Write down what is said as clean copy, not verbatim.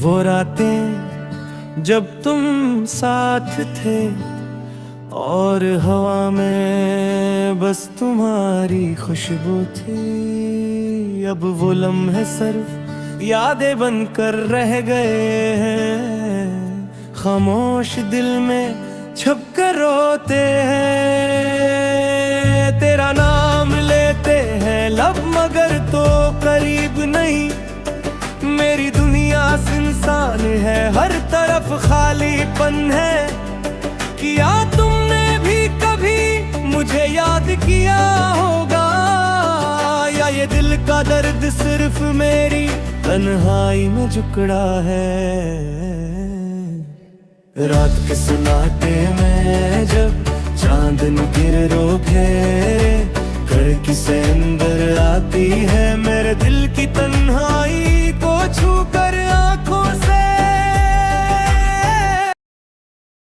वो रातें जब तुम साथ थे और हवा में बस तुम्हारी खुशबू थी, अब वो लम्हे सिर्फ यादें बनकर रह गए हैं, खामोश दिल में छुप कर रोते हैं। तेरा नाम लेते हैं लब मगर तो करीब नहीं, मेरी दुनिया सुनसान है, हर तरफ खालीपन है। किया तुमने भी कभी मुझे याद किया होगा, या ये दिल का दर्द सिर्फ मेरी तन्हाई में जुकड़ा है। रात के सुनाते में